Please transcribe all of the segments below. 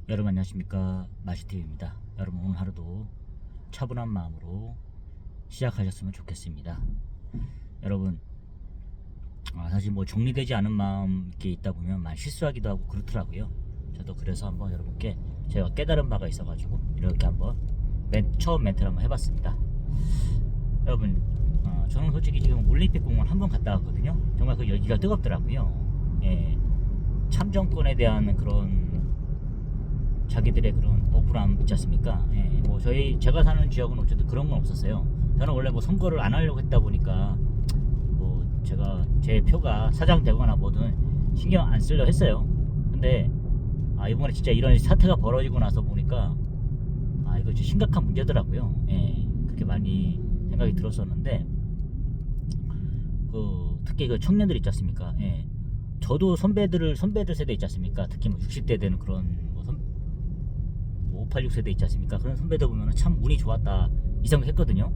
여러분 안녕하십니까, 마시TV입니다. 여러분 오늘 하루도 차분한 마음으로 시작하셨으면 좋겠습니다. 여러분 사실 뭐 정리되지 않은 마음 이렇게 있다 보면 많이 실수하기도 하고 그렇더라고요. 저도 그래서 한번 여러분께 제가 깨달은 바가 있어 가지고 이렇게 한번 처음 멘트를 한번 해봤습니다. 여러분 저는 솔직히 지금 올림픽 공원 한번 갔다 왔거든요. 정말 그 열기가 뜨겁더라고요. 참정권에 대한 그런 자기들의 그런 억울함 있지 않습니까? 뭐 제가 사는 지역은 어쨌든 그런 건 없었어요. 저는 원래 뭐 선거를 안 하려고 했다 보니까 뭐 제가 제 표가 사장되거나 뭐든 신경 안 쓰려 했어요. 근데 이번에 진짜 이런 사태가 벌어지고 나서 보니까 이거 진짜 심각한 문제더라고요. 그렇게 많이 생각이 들었었는데 특히 그 청년들 있지 않습니까? 저도 선배들 세대 있지 않습니까? 특히 뭐 60대 되는 그런 586 세대 있지 않습니까? 그런 선배들 보면 참 운이 좋았다 이 생각했거든요.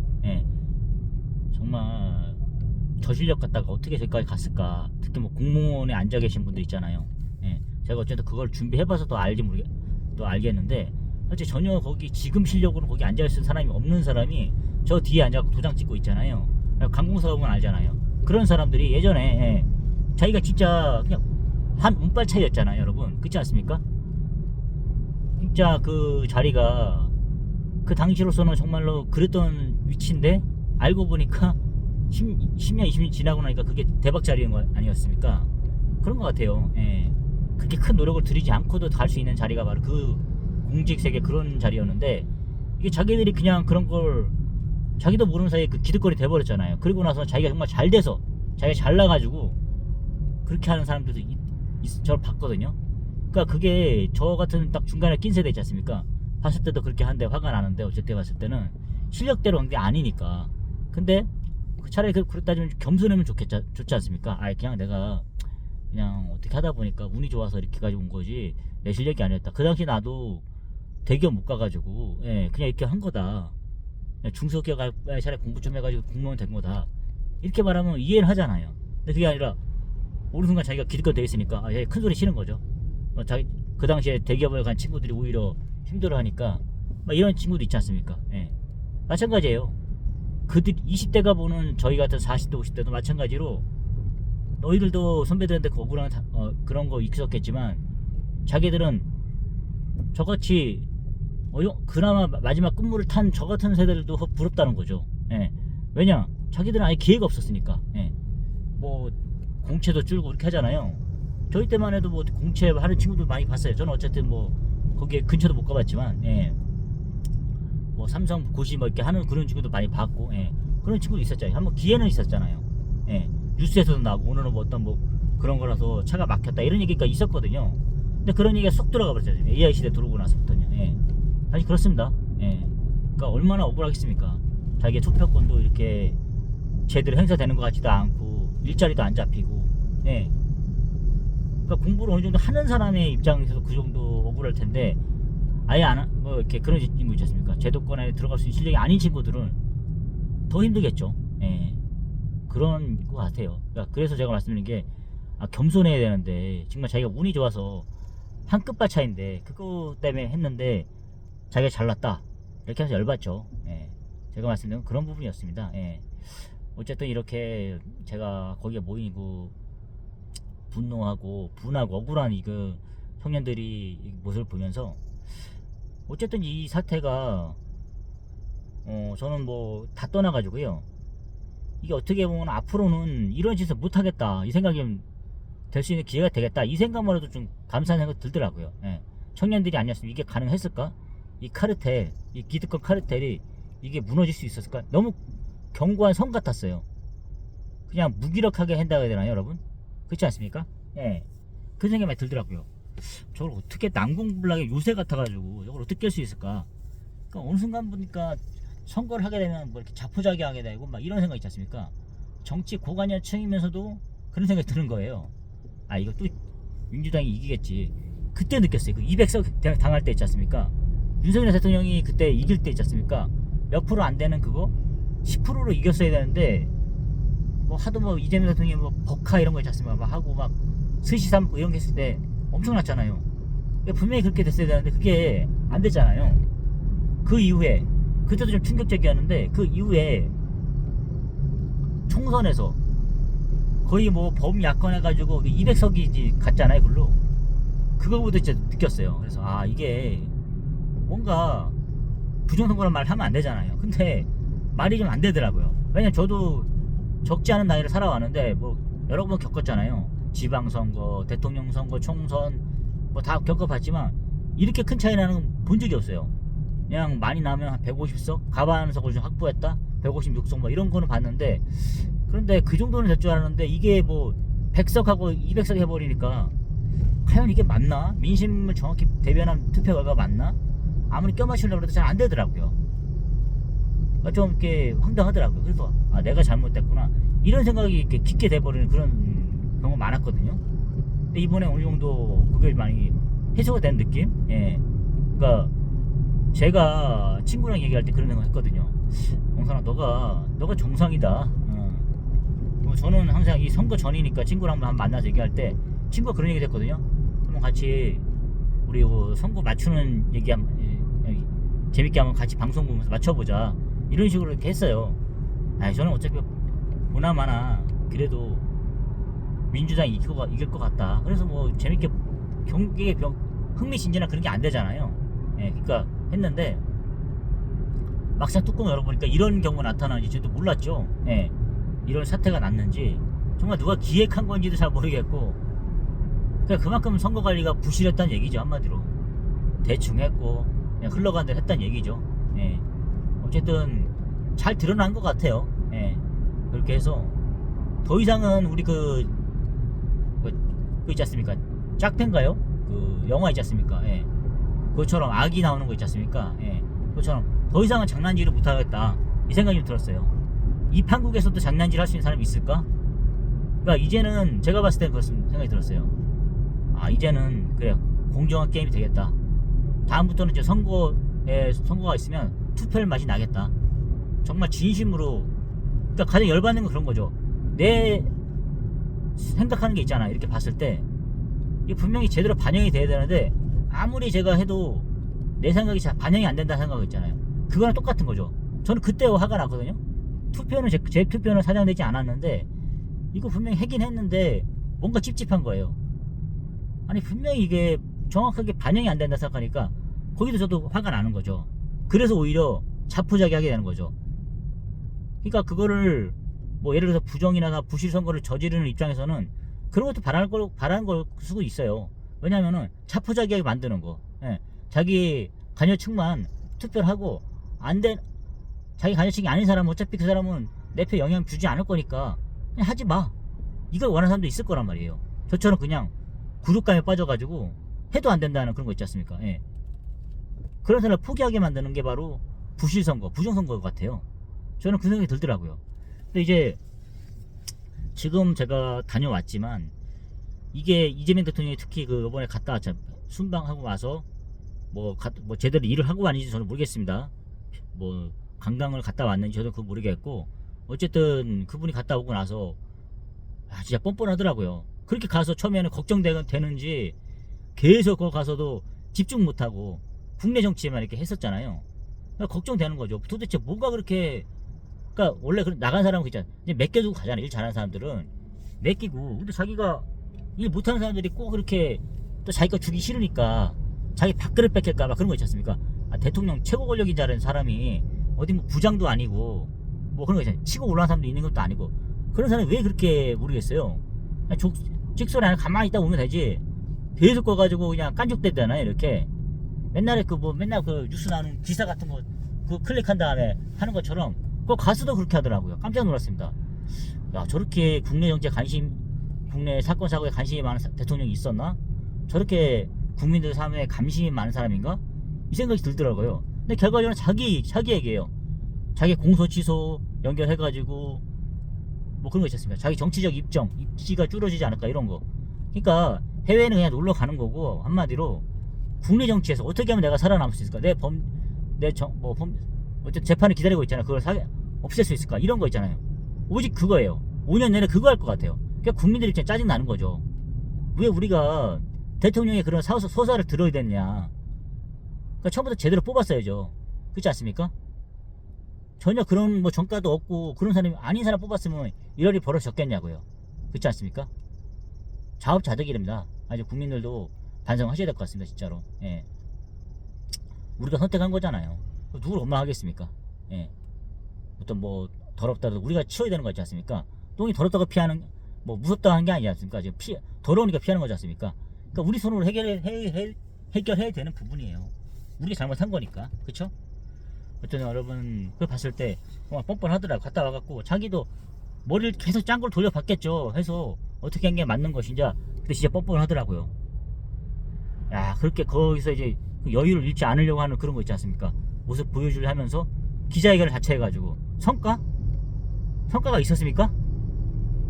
정말 저 실력 갖다가 어떻게 저기까지 갔을까? 특히 뭐 공무원에 앉아 계신 분들 있잖아요. 제가 어쨌든 그걸 준비해봐서 더 알겠는데 사실 전혀 거기 지금 실력으로 거기 앉아 있는 사람이 없는 사람이 저 뒤에 앉아서 도장 찍고 있잖아요. 관공서업은 알잖아요. 그런 사람들이 예전에 자기가 진짜 그냥 한 운빨 차이였잖아요, 여러분. 그렇지 않습니까? 진짜 그 자리가 그 당시로서는 정말로 그랬던 위치인데 알고 보니까 10년 20년 지나고 나니까 그게 대박 자리인 거 아니었습니까? 그런 것 같아요. 그렇게 큰 노력을 들이지 않고도 갈 수 있는 자리가 바로 그 공직 세계 그런 자리였는데 이게 자기들이 그냥 그런 걸 자기도 모르는 사이에 그 기득권이 돼버렸잖아요. 그리고 나서 자기가 정말 잘 돼서 자기가 잘나가지고 그렇게 하는 사람들도 저를 봤거든요. 그러니까 그게 저 같은 딱 중간에 낀 세대 있지 않습니까? 봤을 때도 그렇게 한데 화가 나는데 어쨌든 봤을 때는 실력대로 한 게 아니니까. 근데 차라리 그렇다 좀 겸손하면 좋지 않습니까? 그냥 내가 그냥 어떻게 하다 보니까 운이 좋아서 이렇게 가지고 온 거지 내 실력이 아니었다. 그 당시 나도 대기업 못 가가지고 그냥 이렇게 한 거다. 중소기업 차라리 공부 좀 해가지고 공무원 된 거다. 이렇게 말하면 이해를 하잖아요. 근데 그게 아니라 어느 순간 자기가 기득권 돼 있으니까 큰 소리 치는 거죠. 그 당시에 대기업을 간 친구들이 오히려 힘들어하니까 이런 친구도 있지 않습니까? 마찬가지예요. 그들 20대가 보는 저희 같은 40대 50대도 마찬가지로 너희들도 선배들한테 억울한 그런 거 있었겠지만 자기들은 저같이 그나마 마지막 끝물을 탄 저 같은 세대들도 부럽다는 거죠. 왜냐 자기들은 아예 기회가 없었으니까. 뭐 공채도 줄고 이렇게 하잖아요. 저희 때만 해도 뭐 공채 하는 친구들 많이 봤어요. 저는 어쨌든 뭐 거기에 근처도 못 가봤지만 뭐 삼성 고시 뭐 이렇게 하는 그런 친구도 많이 봤고 그런 친구도 있었잖아요. 한번 기회는 있었잖아요. 뉴스에서도 나오고 오늘은 뭐 어떤 뭐 그런 거라서 차가 막혔다 이런 얘기가 있었거든요. 근데 그런 얘기가 쏙 들어가 버렸잖아요. AI 시대 들어오고 나서부터는. 사실 그렇습니다. 그러니까 얼마나 억울하겠습니까? 자기의 투표권도 이렇게 제대로 행사되는 것 같지도 않고 일자리도 안 잡히고. 그러니까 공부를 어느 정도 하는 사람의 입장에서도 그 정도 억울할 텐데 아예 뭐 이렇게 그런 친구 있지 않습니까? 제도권에 들어갈 수 있는 실력이 아닌 친구들은 더 힘들겠죠. 그런 것 같아요. 그러니까 그래서 제가 말씀드린 게 겸손해야 되는데 정말 자기가 운이 좋아서 한 끗발 차인데 그거 때문에 했는데 자기가 잘났다 이렇게 해서 열받죠. 제가 말씀드린 그런 부분이었습니다. 어쨌든 이렇게 제가 거기에 모이고 분노하고 분하고 억울한 그 청년들이 모습을 보면서 어쨌든 이 사태가 저는 뭐 다 떠나가지고요. 이게 어떻게 보면 앞으로는 이런 짓을 못하겠다 이 생각이 될 수 있는 기회가 되겠다 이 생각만 해도 좀 감사한 생각 들더라고요. 청년들이 아니었으면 이게 가능했을까? 이 카르텔, 이 기득권 카르텔이 이게 무너질 수 있었을까? 너무 견고한 성 같았어요. 그냥 무기력하게 한다고 해야 되나요, 여러분? 그렇지 않습니까? 그 생각이 많이 들더라고요. 저걸 어떻게 난공불락의 요새 같아가지고 이걸 어떻게 깰 수 있을까? 그러니까 어느 순간 보니까 선거를 하게 되면 뭐 이렇게 자포자기하게 되고 막 이런 생각 있지 않습니까? 정치 고관여층이면서도 그런 생각이 드는 거예요. 이거 또 민주당이 이기겠지. 그때 느꼈어요. 그 200석 당할 때 있지 않습니까? 윤석열 대통령이 그때 이길 때 있지 않습니까? 몇 프로 안 되는 그거 10%로 이겼어야 되는데 뭐 하도 뭐 이재명 대통령이 뭐 버카 이런 거 있지 않습니까? 막 하고 막 스시 삼고 이런 게 했을 때 엄청났잖아요. 분명히 그렇게 됐어야 되는데 그게 안 됐잖아요. 그 이후에 그때도 좀 충격적이었는데 그 이후에 총선에서 거의 뭐 범야권 해가지고 200석이 갔잖아요. 글로 그거부터 진짜 느꼈어요. 그래서 아 이게 뭔가 부정선거란 말 하면 안 되잖아요. 근데 말이 좀 안 되더라고요. 왜냐면 저도 적지 않은 나이를 살아왔는데 뭐 여러 번 겪었잖아요. 지방선거, 대통령 선거, 총선 뭐 다 겪어봤지만 이렇게 큰 차이 나는 건 본 적이 없어요. 그냥 많이 나면 한 150석, 과반석을 좀 확보했다, 156석 뭐 이런 거는 봤는데, 그런데 그 정도는 될 줄 알았는데 이게 뭐 100석하고 200석 해버리니까 과연 이게 맞나? 민심을 정확히 대변한 투표 결과가 맞나? 아무리 껴맞추려고 해도 잘 안 되더라고요. 그러니까 좀 이렇게 황당하더라고요. 그래서 아 내가 잘못됐구나 이런 생각이 이렇게 깊게 돼버리는 그런 경우가 많았거든요. 근데 이번에 어느 정도 그게 많이 해소가 된 느낌? 예. 그러니까 제가 친구랑 얘기할 때 그런 생각 했거든요. 영선아 너가 정상이다. 뭐 저는 항상 이 선거 전이니까 친구랑 한번 만나서 얘기할 때 친구가 그런 얘기 했거든요. 한번 같이 우리 선거 맞추는 얘기 한번 재밌게 한번 같이 방송 보면서 맞춰보자 이런 식으로 이렇게 했어요. 아니 저는 어차피 보나마나 그래도 민주당이 이길 것 같다. 그래서 뭐 재밌게 경기에 흥미진진한 그런 게 안 되잖아요. 예, 그러니까 했는데 막상 뚜껑 열어보니까 이런 경우가 나타나는지 저도 몰랐죠. 예, 이런 사태가 났는지 정말 누가 기획한 건지도 잘 모르겠고, 그러니까 그만큼 선거 관리가 부실했다는 얘기죠. 한마디로 대충 했고 그냥 흘러간 대로 했다는 얘기죠. 예, 어쨌든 잘 드러난 것 같아요. 예, 그렇게 해서 더 이상은 우리 그 있지 않습니까? 짝팬가요? 그 영화 있지 않습니까? 예. 그것처럼 아기 나오는 거 있지 않습니까? 예. 그것처럼 더 이상은 장난질을 못하겠다 이 생각이 좀 들었어요. 이 판국에서도 장난질 할 수 있는 사람이 있을까? 그러니까 이제는 제가 봤을 때 그렇습니다. 생각이 들었어요. 아 이제는 그래 공정한 게임이 되겠다. 다음부터는 이제 선거가 있으면 투표할 맛이 나겠다. 정말 진심으로. 그러니까 가장 열받는 건 그런 거죠. 내 생각하는 게 있잖아. 이렇게 봤을 때 이게 분명히 제대로 반영이 돼야 되는데 아무리 제가 해도 내 생각이 잘 반영이 안 된다는 생각이 있잖아요. 그거랑 똑같은 거죠. 저는 그때 화가 났거든요. 투표는 제 투표는 사장되지 않았는데 이거 분명히 하긴 했는데 뭔가 찝찝한 거예요. 아니 분명히 이게 정확하게 반영이 안 된다 생각하니까 거기도 저도 화가 나는 거죠. 그래서 오히려 자포자기하게 되는 거죠. 그러니까 그거를 뭐 예를 들어서 부정이나 부실 선거를 저지르는 입장에서는 그런 것도 바라는 걸 수도 있어요. 왜냐면은 자포자기하게 만드는 거. 예. 자기 관여층만 투표를 하고 자기 관여층이 아닌 사람은 어차피 그 사람은 내 표 영향 주지 않을 거니까 그냥 하지 마. 이걸 원하는 사람도 있을 거란 말이에요. 저처럼 그냥 굴욕감에 빠져가지고 해도 안 된다는 그런 거 있지 않습니까? 예. 그런 사람을 포기하게 만드는 게 바로 부실 선거, 부정 선거 같아요. 저는 그 생각이 들더라고요. 근데 이제 지금 제가 다녀왔지만 이게 이재명 대통령이 특히 그 이번에 갔다 왔잖아요. 순방하고 와서 뭐 제대로 일을 하고 왔는지 저는 모르겠습니다. 뭐 관광을 갔다 왔는지 저도 그거 모르겠고, 어쨌든 그분이 갔다 오고 나서 진짜 뻔뻔하더라고요. 그렇게 가서 처음에는 걱정되는지 계속 거기 가서도 집중 못하고 국내 정치에만 이렇게 했었잖아요. 그러니까 걱정되는 거죠. 도대체 뭐가 그렇게. 그러니까 원래 나간 사람은 있잖아. 이제 맡겨두고 가잖아. 일 잘하는 사람들은 맡기고. 근데 자기가 일 못하는 사람들이 꼭 그렇게 또 자기가 주기 싫으니까 자기 밥그릇 뺏길까봐 그런 거 있지 않습니까? 대통령 최고 권력인 줄 아는 사람이 어디 뭐 부장도 아니고 뭐 그런 거 있잖아요. 치고 올라간 사람도 있는 것도 아니고 그런 사람이 왜 그렇게 모르겠어요. 찍소리 안 가만히 있다 오면 되지. 계속 가가지고 그냥 깐죽대잖아요. 이렇게 맨날 맨날 그 뉴스 나오는 기사 같은 거 그 클릭한 다음에 하는 것처럼 그 가수도 그렇게 하더라고요. 깜짝 놀랐습니다. 야 저렇게 국내 정치에 국내 사건 사고에 관심이 많은 대통령이 있었나? 저렇게 국민들 삶에 관심이 많은 사람인가? 이 생각이 들더라고요. 근데 결과적으로 자기 얘기예요. 자기 공소 취소 연결해가지고 뭐 그런 거 있지 않습니까? 자기 정치적 입지가 줄어지지 않을까 이런 거. 그러니까 해외는 그냥 놀러 가는 거고, 한마디로 국내 정치에서 어떻게 하면 내가 살아남을 수 있을까? 어쨌든 재판을 기다리고 있잖아. 그걸 없앨 수 있을까? 이런 거 있잖아요. 오직 그거예요. 5년 내내 그거 할 것 같아요. 그러니까 국민들 입장에 짜증 나는 거죠. 왜 우리가 대통령의 그런 서사를 들어야 되느냐. 그러니까 처음부터 제대로 뽑았어야죠. 그렇지 않습니까? 전혀 그런 뭐 전과도 없고 그런 사람이 아닌 사람 뽑았으면 이런 일이 벌어졌겠냐고요. 그렇지 않습니까? 자업자득이랍니다. 아주 국민들도 반성하셔야 될 것 같습니다. 진짜로. 예. 우리가 선택한 거잖아요. 누굴 원망하겠습니까? 예. 어떤 뭐 더럽다도 우리가 치워야 되는 거 있지 않습니까? 똥이 더럽다고 피하는 뭐 무섭다 한 게 아니지 않습니까? 지금 더러우니까 피하는 거지 않습니까? 그러니까 우리 손으로 해결해야 되는 부분이에요. 우리가 잘못한 거니까. 그쵸? 어쨌든 여러분 그걸 봤을 때 뻔뻔하더라고. 갔다 와갖고 자기도 머리를 계속 짠 걸 돌려봤겠죠. 해서 어떻게 한 게 맞는 것인지. 근데 진짜 뻔뻔하더라고요. 야, 그렇게 거기서 이제 여유를 잃지 않으려고 하는 그런 거 있지 않습니까? 모습 보여주려 하면서 기자회견을 자체 해가지고 성과가 있었습니까?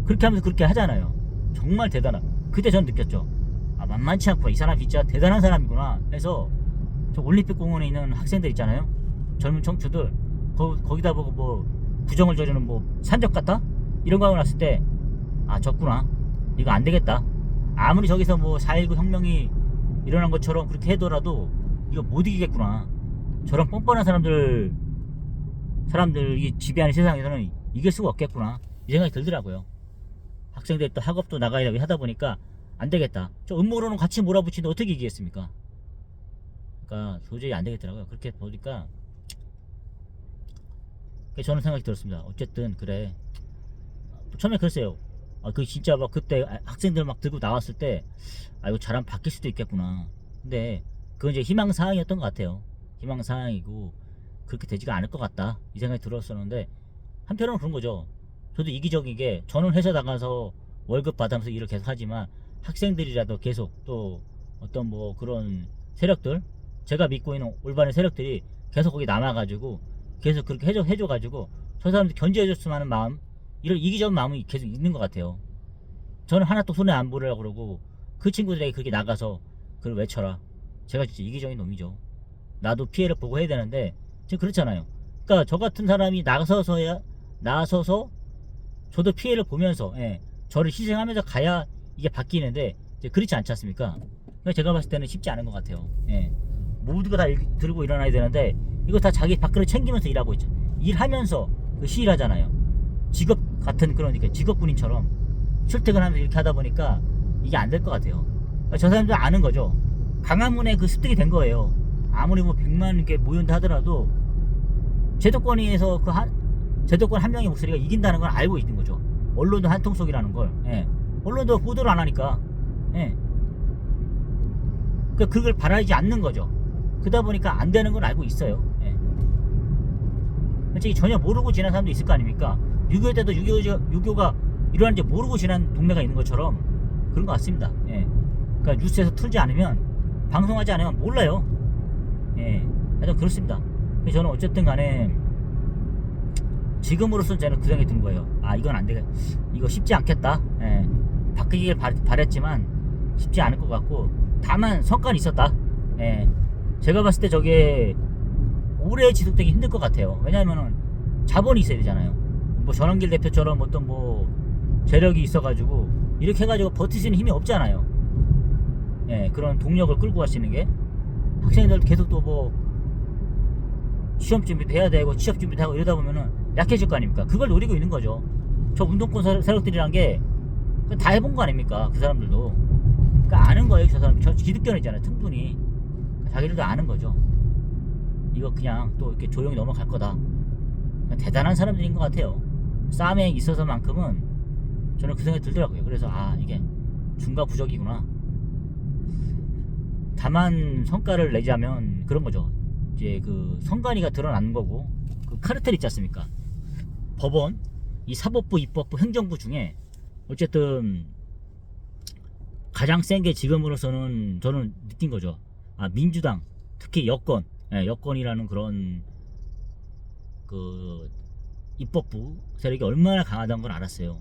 그렇게 하면서 그렇게 하잖아요. 정말 그때 전 느꼈죠. 아, 만만치 않구나. 이 사람 진짜 대단한 사람이구나 해서 저 올림픽 공원에 있는 학생들 있잖아요. 젊은 청춘들 거기다 보고 뭐 부정을 저지르는 뭐 산적 같다? 이런 거 하고 났을 때 아, 졌구나. 이거 안 되겠다. 아무리 저기서 뭐 4.19 혁명이 일어난 것처럼 그렇게 해더라도 이거 못 이기겠구나. 저런 뻔뻔한 사람들이 지배하는 세상에서는 이길 수가 없겠구나. 이 생각이 들더라고요. 학생들 또 학업도 나가야 하다 보니까 안 되겠다. 저 음모론은 같이 몰아붙이는데 어떻게 이기겠습니까? 그러니까 도저히 안 되겠더라고요. 그렇게 보니까 저는 생각이 들었습니다. 어쨌든 그래. 처음에 그랬어요. 그 진짜 막 그때 학생들 막 들고 나왔을 때 이거 잘하면 바뀔 수도 있겠구나. 근데 그건 이제 희망사항이었던 것 같아요. 희망사항이고 그렇게 되지가 않을 것 같다 이 생각이 들었었는데 한편으로는 그런 거죠. 저도 이기적이게 저는 회사 나가서 월급 받으면서 일을 계속 하지만 학생들이라도 계속 또 어떤 뭐 그런 세력들 제가 믿고 있는 올바른 세력들이 계속 거기 남아가지고 계속 그렇게 해줘가지고 저 사람들 견제해줬으면 하는 마음 이런 이기적인 마음이 계속 있는 것 같아요. 저는 하나 또 손에 안 보려고 그러고 그 친구들에게 그렇게 나가서 그걸 외쳐라. 제가 진짜 이기적인 놈이죠. 나도 피해를 보고 해야 되는데 지금 그렇잖아요. 그러니까 저 같은 사람이 나서서 저도 피해를 보면서 저를 희생하면서 가야 이게 바뀌는데 이제 그렇지 않지 않습니까? 그러니까 제가 봤을 때는 쉽지 않은 것 같아요. 모두가 다 들고 일어나야 되는데 이거 다 자기 밥그릇 챙기면서 일하고 있죠. 일하면서 그 시일하잖아요. 직업 같은 그러니까 직업군인처럼 출퇴근하면서 이렇게 하다 보니까 이게 안 될 것 같아요. 그러니까 저 사람들 아는 거죠. 강화문에 그 습득이 된 거예요. 아무리 뭐 100만 이렇게 모인다 하더라도 제도권에서 제도권 한 명의 목소리가 이긴다는 걸 알고 있는 거죠. 언론도 한통속이라는 걸. 언론도 보도를 안 하니까. 그러니까 그걸 바라지 않는 거죠. 그러다 보니까 안 되는 걸 알고 있어요. 솔직히 전혀 모르고 지난 사람도 있을 거 아닙니까? 6.25 때도 6.25가 일어나는지 모르고 지난 동네가 있는 것처럼 그런 것 같습니다. 그러니까 뉴스에서 틀지 않으면 방송하지 않으면 몰라요. 하여튼 그렇습니다. 저는 어쨌든 간에 지금으로서는 저는 그 생각이 든 거예요. 아, 이건 안 되겠다. 이거 쉽지 않겠다. 바뀌길 바랬지만 쉽지 않을 것 같고 다만 성과는 있었다. 제가 봤을 때 저게 오래 지속되기 힘들 것 같아요. 왜냐하면은 자본이 있어야 되잖아요. 뭐 전원길 대표처럼 어떤 뭐 재력이 있어가지고 이렇게 해가지고 버틸 수 있는 힘이 없잖아요. 그런 동력을 끌고 갈 수 있는 게 학생들 계속 또 뭐 시험 준비도 해야 되고 취업 준비도 하고 이러다 보면은 약해질 거 아닙니까? 그걸 노리고 있는 거죠. 저 운동권 세력들이란 게 다 해본 거 아닙니까? 그 사람들도. 그러니까 아는 거예요. 저 사람 저 기득권이잖아요. 충분히 자기들도 아는 거죠. 이거 그냥 또 이렇게 조용히 넘어갈 거다. 대단한 사람들인 것 같아요. 싸움에 있어서만큼은 저는 그 생각이 들더라고요. 그래서 이게 중과부적이구나. 다만 성과를 내자면 그런 거죠. 이제 그 선관위가 드러나는 거고 그 카르텔 있지 않습니까? 법원, 이 사법부, 입법부, 행정부 중에 어쨌든 가장 센 게 지금으로서는 저는 느낀 거죠. 민주당, 특히 여권이라는 그런 그 입법부 세력이 얼마나 강하다는 걸 알았어요.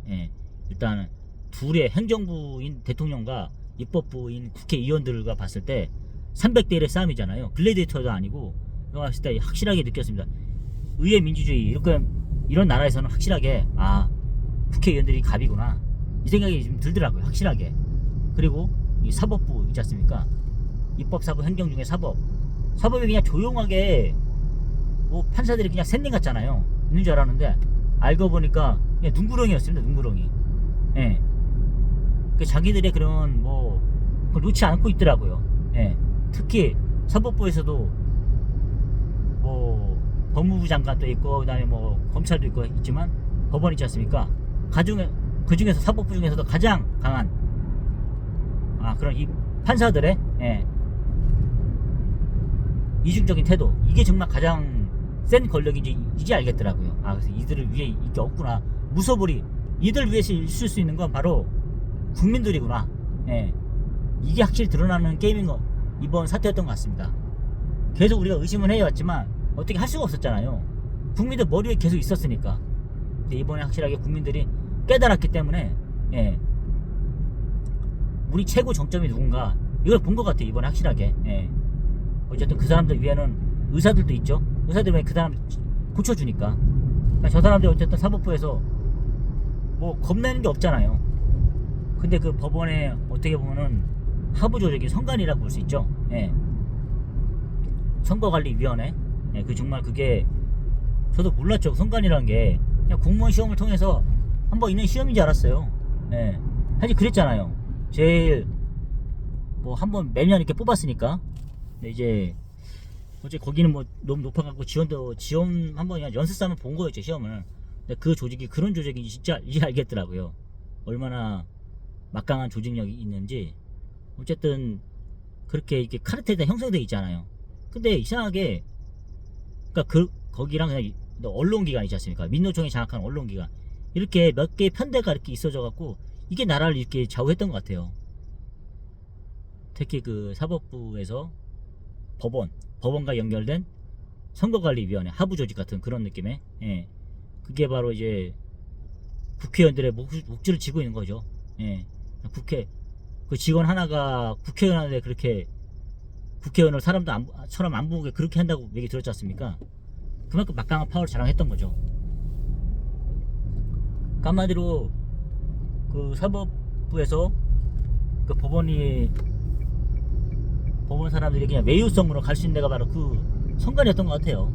일단 둘의 행정부인 대통령과 입법부인 국회의원들과 봤을 때 300대 1의 싸움이잖아요. 글래디에이터도 아니고 이거 봤을 때 확실하게 느꼈습니다. 의회 민주주의 이런 나라에서는 확실하게 국회의원들이 갑이구나 이 생각이 좀 들더라고요. 확실하게. 그리고 이 사법부 있지 않습니까? 입법, 사법, 행정 중에 사법이 그냥 조용하게 뭐 판사들이 그냥 샌딩 같잖아요. 있는 줄 알았는데 알고 보니까 그냥 눈구렁이었습니다. 눈구렁이. 예. 그 자기들의 그런 뭐 그걸 놓지 않고 있더라고요. 예. 특히 사법부에서도 뭐 법무부 장관도 있고 그다음에 뭐 검찰도 있고 있지만 법원 있지 않습니까? 그 중에서 사법부 중에서도 가장 강한 그런 이 판사들의 이중적인 태도, 이게 정말 가장 센 권력인지 이제 알겠더라고요. 그래서 이들을 위해 이게 없구나. 무소불위. 이들 위해서 있을 수 있는 건 바로 국민들이구나. 이게 확실히 드러나는 게임인 거 이번 사태였던 것 같습니다. 계속 우리가 의심은 해왔지만 어떻게 할 수가 없었잖아요. 국민들 머리에 계속 있었으니까. 근데 이번에 확실하게 국민들이 깨달았기 때문에 우리 최고 정점이 누군가 이걸 본 것 같아요. 이번에 확실하게. 어쨌든 그 사람들 위에는 의사들도 있죠. 의사들 왜 그 사람 고쳐주니까. 그러니까 저 사람들 어쨌든 사법부에서 뭐 겁내는 게 없잖아요. 근데 그 법원에 어떻게 보면은 하부 조직이 선관위라고 볼 수 있죠. 선거관리위원회. 그 정말 그게 저도 몰랐죠. 선관위라는 게 그냥 공무원 시험을 통해서 한번 있는 시험인 줄 알았어요. 사실 그랬잖아요. 제일 뭐 한번 매년 이렇게 뽑았으니까. 근데 이제 어제 거기는 뭐 너무 높아갖고 지원 한번 그냥 연습 삼아 본 거였죠, 시험을. 근데 그 조직이 그런 조직인지 진짜 이제 알겠더라고요. 얼마나 막강한 조직력이 있는지. 어쨌든 그렇게 이렇게 카르텔이 형성되어 있잖아요. 근데 이상하게 그러니까 거기랑 그냥 언론기관 있지 않습니까? 민노총이 장악한 언론기관 이렇게 몇 개의 편대가 이렇게 있어져 갖고 이게 나라를 이렇게 좌우했던 것 같아요. 특히 그 사법부에서 법원과 연결된 선거관리위원회 하부 조직 같은 그런 느낌의 그게 바로 이제 국회의원들의 목줄을 쥐고 있는 거죠. 국회 그 직원 하나가 국회의원한테 그렇게 국회의원을 사람 안 보게 그렇게 한다고 얘기 들었지 않습니까? 그만큼 막강한 파워를 자랑했던 거죠. 한마디로 그 사법부에서 그 법원 사람들이 그냥 외유성으로 갈 수 있는 데가 바로 그 선관위였던 것 같아요.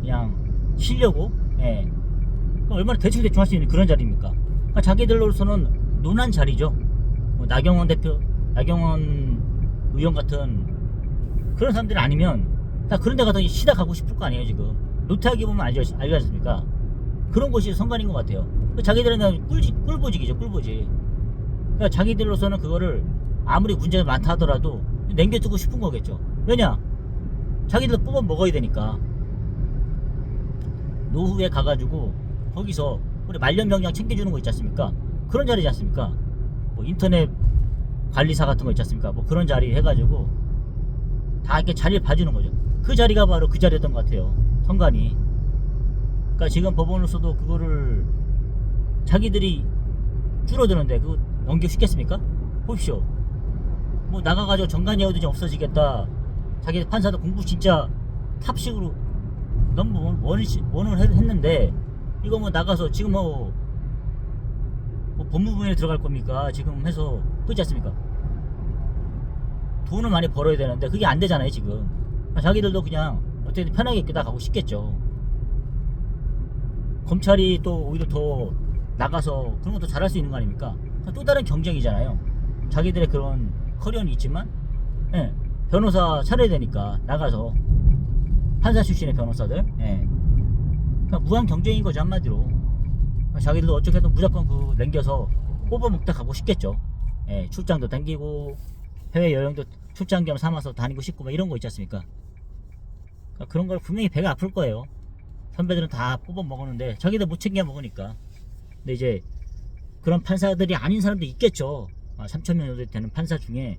그냥 쉬려고 얼마나 대충 할 수 있는 그런 자리입니까? 그러니까 자기들로서는 논한 자리죠. 뭐 나경원 의원 같은 그런 사람들이 아니면 다 그런 데 가서 쉬다 가고 싶을 거 아니에요. 지금 노태하게 보면 알지 않습니까? 그런 곳이 선관위인 것 같아요. 자기들은 꿀보직이죠. 꿀보직. 그러니까 자기들로서는 그거를 아무리 문제가 많다 하더라도 남겨두고 싶은 거겠죠. 왜냐? 자기들 뽑아 먹어야 되니까. 노후에 가가지고 거기서 우리 말년병장 챙겨주는 거 있지 않습니까? 그런 자리지 않습니까? 뭐 인터넷 관리사 같은 거 있지 않습니까? 뭐 그런 자리 해가지고 다 이렇게 자리를 봐주는 거죠. 그 자리가 바로 그 자리였던 것 같아요. 선관위. 그러니까 지금 법원으로서도 그거를 자기들이 줄어드는데 그거 넘겨시켰습니까? 보십시오. 뭐 나가가지고 정관예우도 없어지겠다. 자기 판사도 공부 진짜 탑식으로 너무 원을 했는데 이거 뭐 나가서 지금 뭐 법무부에 들어갈 겁니까? 지금 해서 그렇지 않습니까? 돈을 많이 벌어야 되는데 그게 안 되잖아요 지금. 자기들도 그냥 어떻게든 편하게 나가고 싶겠죠. 검찰이 또 오히려 더 나가서 그런 것도 잘할 수 있는 거 아닙니까? 또 다른 경쟁이잖아요. 자기들의 그런 커리어는 있지만 변호사 차려야 되니까 나가서 판사 출신의 변호사들 그러니까 무한 경쟁인 거죠 한마디로. 자기들도 어떻게든 무조건 그 남겨서 뽑아먹다 가고 싶겠죠. 출장도 당기고 해외여행도 출장 겸 삼아서 다니고 싶고 막 이런 거 있지 않습니까? 그러니까 그런 걸 분명히 배가 아플 거예요. 선배들은 다 뽑아먹었는데 자기들 못 챙겨 먹으니까. 근데 이제 그런 판사들이 아닌 사람도 있겠죠. 3,000명 정도 되는 판사 중에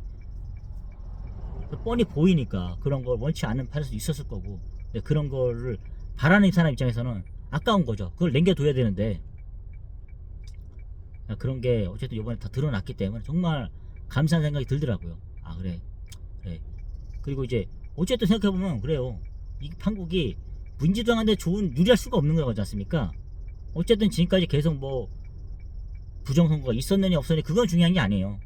뻔히 보이니까 그런 걸 원치 않는 판사도 있었을 거고. 근데 그런 거를 바라는 사람 입장에서는 아까운 거죠. 그걸 남겨둬야 되는데. 그런 게 어쨌든 이번에 다 드러났기 때문에 정말 감사한 생각이 들더라고요. 그래. 그리고 이제 어쨌든 생각해보면 그래요. 이 판국이 민주당한테 유리할 수가 없는 거지 않습니까? 어쨌든 지금까지 계속 뭐 부정선거가 있었느냐 없었느냐 그건 중요한 게 아니에요.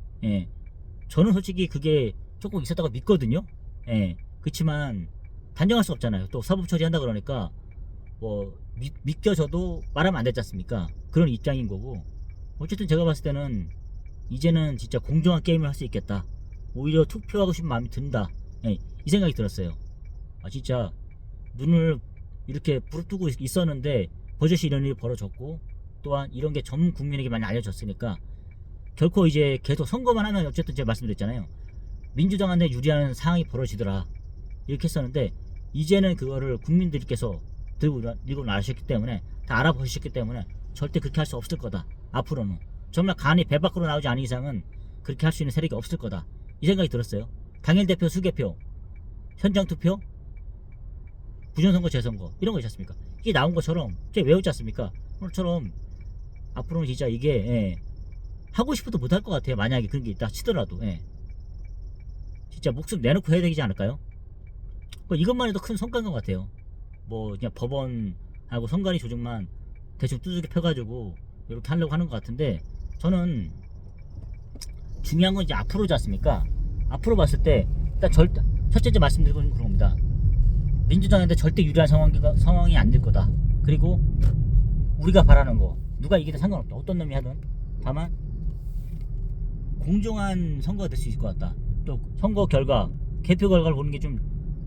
저는 솔직히 그게 조금 있었다고 믿거든요. 예. 그렇지만 단정할 수 없잖아요. 또 사법 처리한다 그러니까 뭐 믿겨져도 말하면 안 되지 않습니까? 그런 입장인 거고. 어쨌든 제가 봤을 때는 이제는 진짜 공정한 게임을 할 수 있겠다. 오히려 투표하고 싶은 마음이 든다. 예, 이 생각이 들었어요. 아 진짜 눈을 이렇게 부릅뜨고 있었는데 버젓이 이런 일이 벌어졌고, 또한 이런 게 전 국민에게 많이 알려졌으니까 결코 이제 계속 선거만 하면, 어쨌든 제가 말씀드렸잖아요, 민주당한테 유리한 상황이 벌어지더라 이렇게 했었는데, 이제는 그거를 국민들께서 들고 나셨기 때문에, 다 알아보셨기 때문에 절대 그렇게 할 수 없을 거다. 앞으로는 정말 간이 배 밖으로 나오지 않은 이상은 그렇게 할 수 있는 세력이 없을 거다, 이 생각이 들었어요. 당일대표 수개표, 현장투표, 부정선거, 재선거 이런 거 있지 않습니까? 이게 나온 것처럼 제가 외웠지 않습니까? 오늘처럼 앞으로는 진짜 이게, 하고 싶어도 못할 것 같아요. 만약에 그런 게 있다 치더라도, 진짜 목숨 내놓고 해야 되지 않을까요? 이것만 해도 큰 성과인 것 같아요. 뭐 그냥 법원하고 선관위 조직만 대충 두들겨 펴가지고 이렇게 하려고 하는 것 같은데, 저는 중요한 건 이제 앞으로지 않습니까? 앞으로 봤을 때 일단 첫째 말씀드리고 그런 겁니다. 민주당한테 절대 유리한 상황이 안 될 거다. 그리고 우리가 바라는 거, 누가 이기든 상관없다. 어떤 놈이 하든. 다만 공정한 선거가 될 수 있을 것 같다. 또 선거 결과, 개표 결과를 보는 게 좀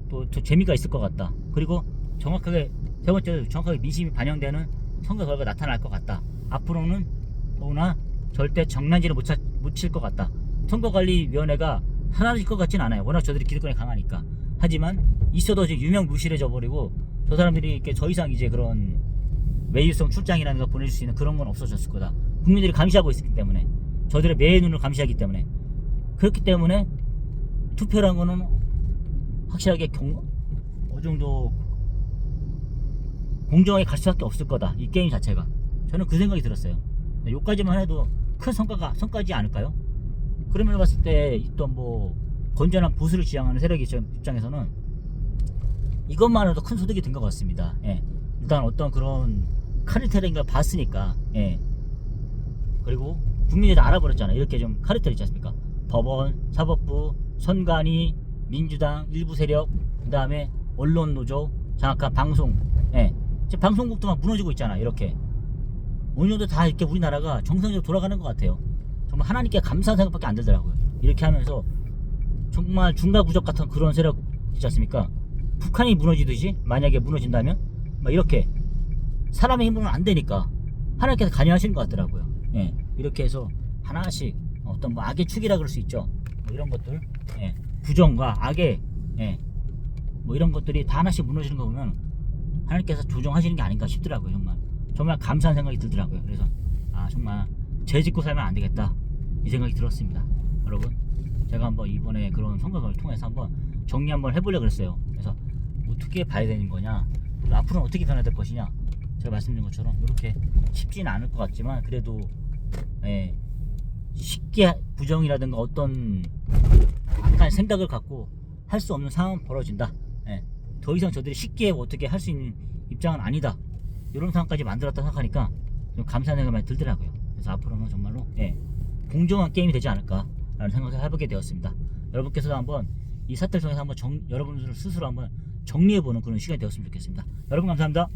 또 재미가 있을 것 같다. 그리고 정확하게, 세 번째로 정확하게 민심이 반영되는 선거 결과가 나타날 것 같다. 앞으로는 더구나 절대 정난지를 못 칠 것 같다. 선거관리위원회가 하나질 것 같진 않아요. 워낙 저들이 기득권이 강하니까. 하지만 있어도 이제 유명무실해져 버리고, 저 사람들이 이렇게 더 이상 이제 그런 외유성 출장이라는 거 보내줄 수 있는 그런 건 없어졌을 거다. 국민들이 감시하고 있기 때문에, 저들의 매의 눈을 감시하기 때문에. 그렇기 때문에 투표라는 거는 확실하게 어느 정도 공정하게 갈 수밖에 없을 거다, 이 게임 자체가. 저는 그 생각이 들었어요. 요까지만 해도 큰 성과지 않을까요? 그러면 봤을 때 또 뭐 건전한 보수를 지향하는 세력의 입장에서는 이것만 해도 큰 소득이 된 것 같습니다. 일단 어떤 그런 카르텔인가 봤으니까. 그리고 국민이 다 알아버렸잖아요. 이렇게 좀 카르텔 있지 않습니까? 법원, 사법부, 선관위, 민주당, 일부 세력, 그 다음에 언론 노조, 장악한 방송, 지금 방송국도 막 무너지고 있잖아. 이렇게 어느 정도 다 이렇게 우리나라가 정상적으로 돌아가는 것 같아요. 정말 하나님께 감사한 생각밖에 안 들더라고요. 이렇게 하면서 정말 중과구적 같은 그런 세력 있지 않습니까? 북한이 무너지듯이 만약에 무너진다면 막 이렇게 사람의 힘으로는 안 되니까 하나님께서 관여하시는 것 같더라고요. 이렇게 해서 하나씩 어떤 뭐 악의 축이라 그럴 수 있죠. 뭐 이런 것들, 부정과 악의, 뭐 이런 것들이 다 하나씩 무너지는 거 보면 하나님께서 조정하시는 게 아닌가 싶더라고요. 정말 감사한 생각이 들더라고요. 그래서 정말 죄 짓고 살면 안 되겠다, 이 생각이 들었습니다. 여러분, 제가 한번 이번에 그런 선거를 통해서 한번 정리 한번 해보려고 그랬어요. 그래서 어떻게 봐야 되는 거냐, 그리고 앞으로는 어떻게 변해야 될 것이냐. 제가 말씀드린 것처럼 이렇게 쉽지는 않을 것 같지만, 그래도 쉽게 부정이라든가 어떤 악한 생각을 갖고 할 수 없는 상황은 벌어진다. 더 이상 저들이 쉽게 어떻게 할 수 있는 입장은 아니다, 이런 상황까지 만들었다 생각하니까 좀 감사한 생각이 많이 들더라고요. 그래서 앞으로는 정말로 공정한 게임이 되지 않을까 라는 생각을 해보게 되었습니다. 여러분께서도 한번 이 사태를 통해서 한번 여러분들 스스로 한번 정리해보는 그런 시간이 되었으면 좋겠습니다. 여러분 감사합니다.